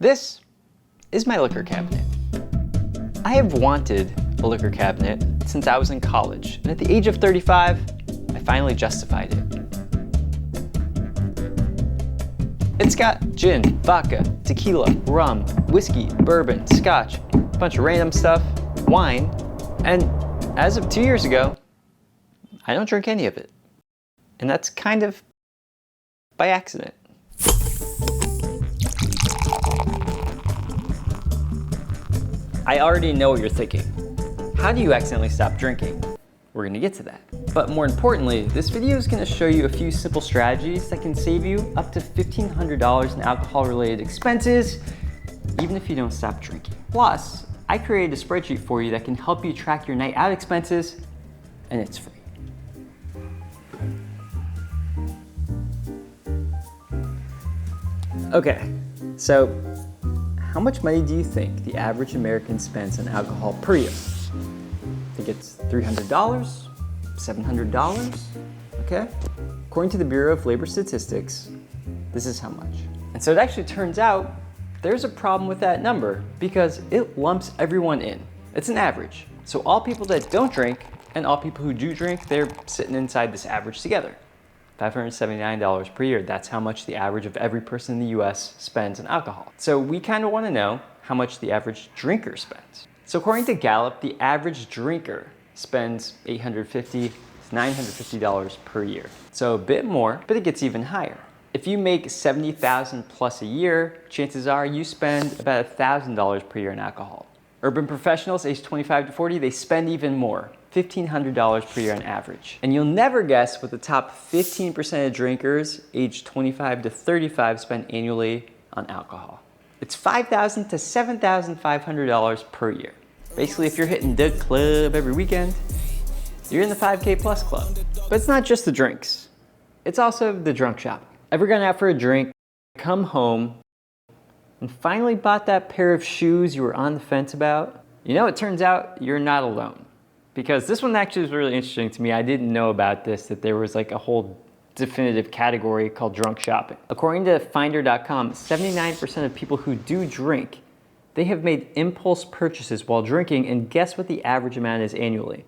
This is my liquor cabinet. I have wanted a liquor cabinet since I was in college, and at the age of 35, I finally justified it. It's got gin, vodka, tequila, rum, whiskey, bourbon, scotch, a bunch of random stuff, wine, and as of 2 years ago, I don't drink any of it. And that's kind of by accident. I already know what you're thinking. How do you accidentally stop drinking? We're gonna get to that. But more importantly, this video is gonna show you a few simple strategies that can save you up to $1,500 in alcohol-related expenses, even if you don't stop drinking. Plus, I created a spreadsheet for you that can help you track your night out expenses, and it's free. Okay, so how much money do you think the average American spends on alcohol per year? Think it's $300, $700, okay? According to the Bureau of Labor Statistics, this is how much. And so it actually turns out there's a problem with that number because it lumps everyone in. It's an average. So all people that don't drink and all people who do drink, they're sitting inside this average together. $579 per year. That's how much the average of every person in the US spends on alcohol. So we kind of want to know how much the average drinker spends. So according to Gallup, the average drinker spends $850 to $950 per year. So a bit more, but it gets even higher. If you make $70,000 plus a year, chances are you spend about $1,000 per year on alcohol. Urban professionals aged 25 to 40, they spend even more, $1,500 per year on average. And you'll never guess what the top 15% of drinkers aged 25 to 35 spend annually on alcohol. It's $5,000 to $7,500 per year. Basically, if you're hitting the club every weekend, you're in the 5K plus club. But it's not just the drinks. It's also the drunk shopping. Ever gone out for a drink, come home, and finally bought that pair of shoes you were on the fence about? You know, it turns out you're not alone. Because this one actually was really interesting to me. I didn't know about this, that there was like a whole definitive category called drunk shopping. According to Finder.com, 79% of people who do drink, they have made impulse purchases while drinking, and guess what the average amount is annually?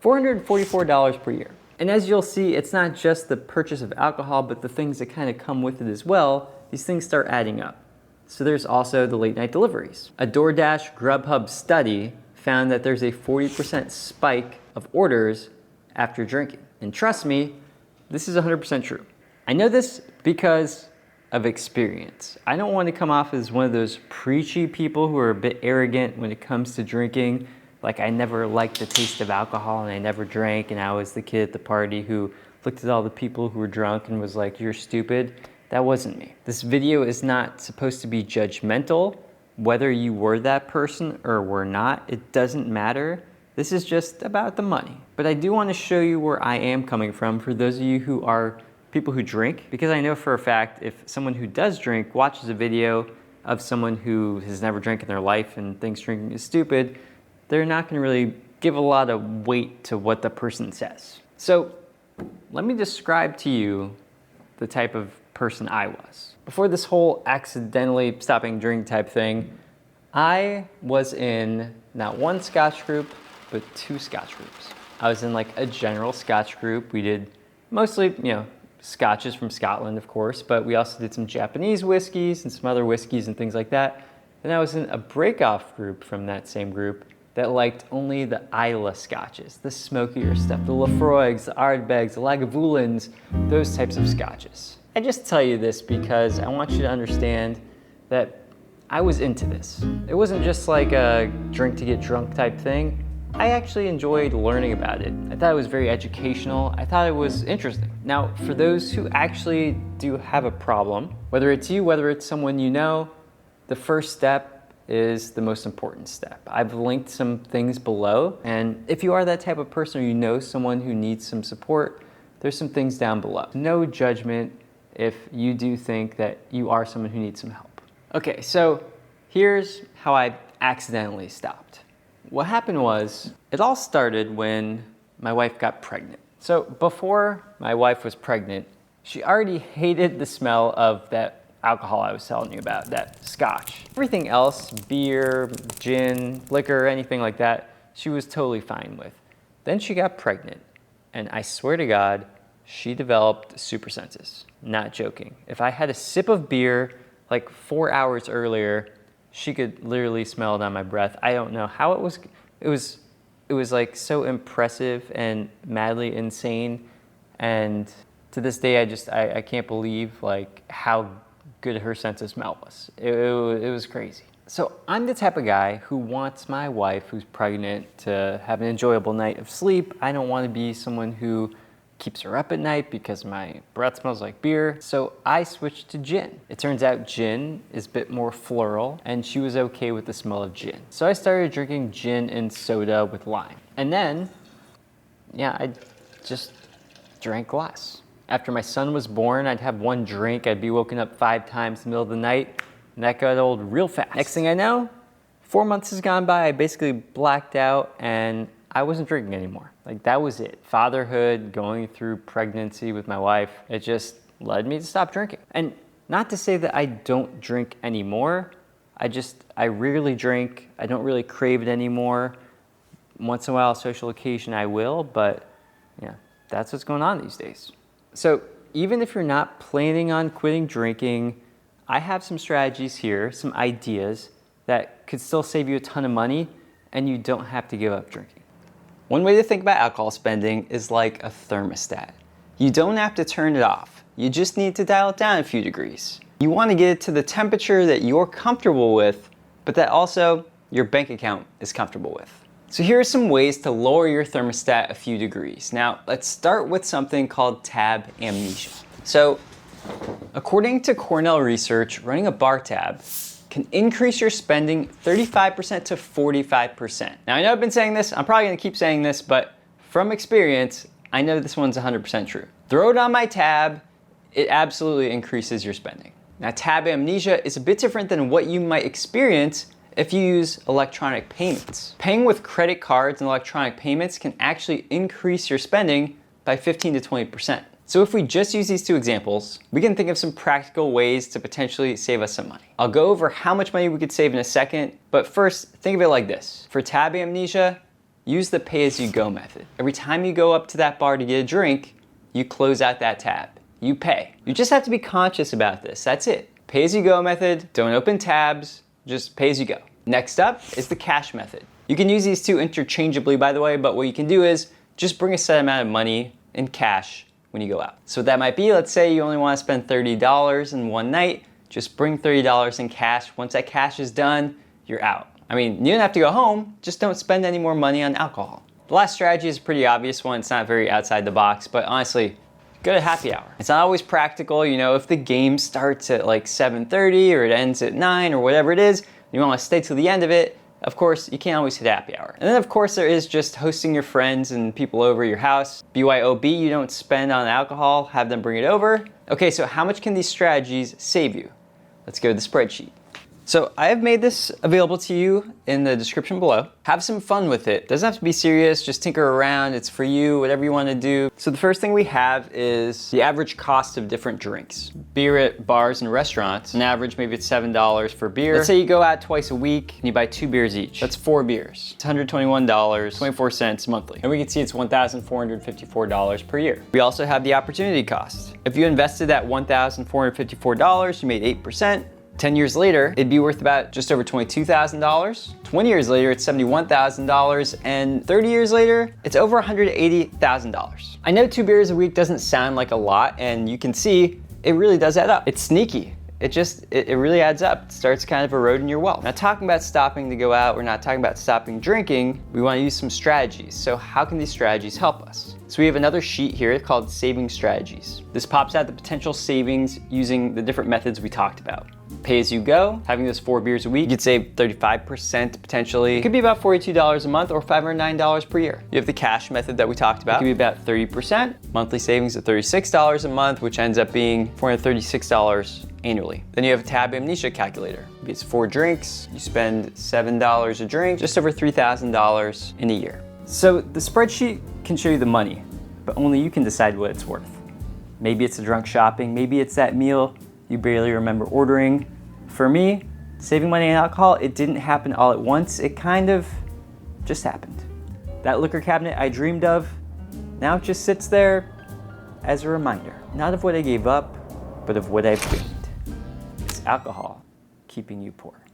$444 per year. And as you'll see, it's not just the purchase of alcohol, but the things that kind of come with it as well. These things start adding up. So there's also the late night deliveries. A DoorDash Grubhub study found that there's a 40% spike of orders after drinking. And trust me, this is 100% true. I know this because of experience. I don't want to come off as one of those preachy people who are a bit arrogant when it comes to drinking. Like I never liked the taste of alcohol and I never drank, and I was the kid at the party who looked at all the people who were drunk and was like, you're stupid. That wasn't me. This video is not supposed to be judgmental. Whether you were that person or were not, it doesn't matter. This is just about the money. But I do want to show you where I am coming from for those of you who are people who drink, because I know for a fact if someone who does drink watches a video of someone who has never drank in their life and thinks drinking is stupid, they're not going to really give a lot of weight to what the person says. So let me describe to you the type of person I was. Before this whole accidentally stopping drinking type thing, I was in not one Scotch group, but two Scotch groups. I was in like a general Scotch group. We did mostly, Scotches from Scotland, of course, but we also did some Japanese whiskeys and some other whiskeys and things like that. Then I was in a break-off group from that same group that liked only the Islay Scotches, the smokier stuff, the Lafroigs, the Ardbegs, the Lagavulins, those types of Scotches. I just tell you this because I want you to understand that I was into this. It wasn't just like a drink to get drunk type thing. I actually enjoyed learning about it. I thought it was very educational. I thought it was interesting. Now, for those who actually do have a problem, whether it's you, whether it's someone you know, the first step is the most important step. I've linked some things below, and if you are that type of person or you know someone who needs some support, there's some things down below. No judgment if you do think that you are someone who needs some help. Okay, so here's how I accidentally stopped. What happened was, it all started when my wife got pregnant. So before my wife was pregnant, she already hated the smell of that alcohol I was telling you about, that scotch. Everything else, beer, gin, liquor, anything like that, she was totally fine with. Then she got pregnant, and I swear to God, she developed super senses. Not joking. If I had a sip of beer like 4 hours earlier, she could literally smell it on my breath. I don't know how it was. It was like so impressive and madly insane. And to this day, I can't believe like how good her sense of smell was. It was crazy. So I'm the type of guy who wants my wife who's pregnant to have an enjoyable night of sleep. I don't want to be someone who keeps her up at night because my breath smells like beer. So I switched to gin. It turns out gin is a bit more floral, and she was okay with the smell of gin. So I started drinking gin and soda with lime. And then, yeah, I just drank less. After my son was born, I'd have one drink. I'd be woken up 5 times in the middle of the night, and that got old real fast. Next thing I know, 4 months has gone by. I basically blacked out, and I wasn't drinking anymore. Like, that was it. Fatherhood, going through pregnancy with my wife, it just led me to stop drinking. And not to say that I don't drink anymore. I rarely drink. I don't really crave it anymore. Once in a while, social occasion, I will, but yeah, that's what's going on these days. So even if you're not planning on quitting drinking, I have some strategies here, some ideas that could still save you a ton of money, and you don't have to give up drinking. One way to think about alcohol spending is like a thermostat. You don't have to turn it off. You just need to dial it down a few degrees. You want to get it to the temperature that you're comfortable with, but that also your bank account is comfortable with. So here are some ways to lower your thermostat a few degrees. Now, let's start with something called tab amnesia. So, according to Cornell research, running a bar tab can increase your spending 35% to 45%. Now, I know I've been saying this, I'm probably gonna keep saying this, but from experience, I know this one's 100% true. Throw it on my tab, it absolutely increases your spending. Now, tab amnesia is a bit different than what you might experience if you use electronic payments. Paying with credit cards and electronic payments can actually increase your spending by 15 to 20%. So if we just use these two examples, we can think of some practical ways to potentially save us some money. I'll go over how much money we could save in a second, but first, think of it like this. For tab amnesia, use the pay-as-you-go method. Every time you go up to that bar to get a drink, you close out that tab. You pay. You just have to be conscious about this. That's it. Pay-as-you-go method, don't open tabs, just pay as you go. Next up is the cash method. You can use these two interchangeably, by the way, but what you can do is just bring a set amount of money in cash when you go out. So that might be, let's say you only want to spend $30 in one night, just bring $30 in cash. Once that cash is done, you're out. I mean, you don't have to go home, just don't spend any more money on alcohol. The last strategy is a pretty obvious one. It's not very outside the box, but honestly, go to happy hour. It's not always practical, you know, if the game starts at like 7:30 or it ends at 9 or whatever it is, you want to stay till the end of it, of course, you can't always hit happy hour. And then of course there is just hosting your friends and people over your house. BYOB, you don't spend on alcohol, have them bring it over. Okay, so how much can these strategies save you? Let's go to the spreadsheet. So I have made this available to you in the description below. Have some fun with it. Doesn't have to be serious, just tinker around. It's for you, whatever you want to do. So the first thing we have is the average cost of different drinks. Beer at bars and restaurants, on average maybe it's $7 for beer. Let's say you go out twice a week and you buy 2 beers each. That's 4 beers. It's $121.24 monthly. And we can see it's $1,454 per year. We also have the opportunity cost. If you invested that $1,454, you made 8%. 10 years later, it'd be worth about just over $22,000. 20 years later, it's $71,000. And 30 years later, it's over $180,000. I know 2 beers a week doesn't sound like a lot, and you can see it really does add up. It's sneaky. It really adds up. It starts kind of eroding your wealth. Now, talking about stopping to go out, we're not talking about stopping drinking. We want to use some strategies. So how can these strategies help us? So we have another sheet here called saving strategies. This pops out the potential savings using the different methods we talked about. Pay as you go, having those 4 beers a week, you could save 35% potentially. It could be about $42 a month or $509 per year. You have the cash method that we talked about. It could be about 30%. Monthly savings of $36 a month, which ends up being $436 annually. Then you have a tab amnesia calculator. It's 4 drinks, you spend $7 a drink, just over $3,000 in a year. So the spreadsheet can show you the money, but only you can decide what it's worth. Maybe it's the drunk shopping, maybe it's that meal you barely remember ordering. For me, saving money on alcohol, it didn't happen all at once. It kind of just happened. That liquor cabinet I dreamed of, now it just sits there as a reminder, not of what I gave up, but of what I've gained. Is alcohol keeping you poor?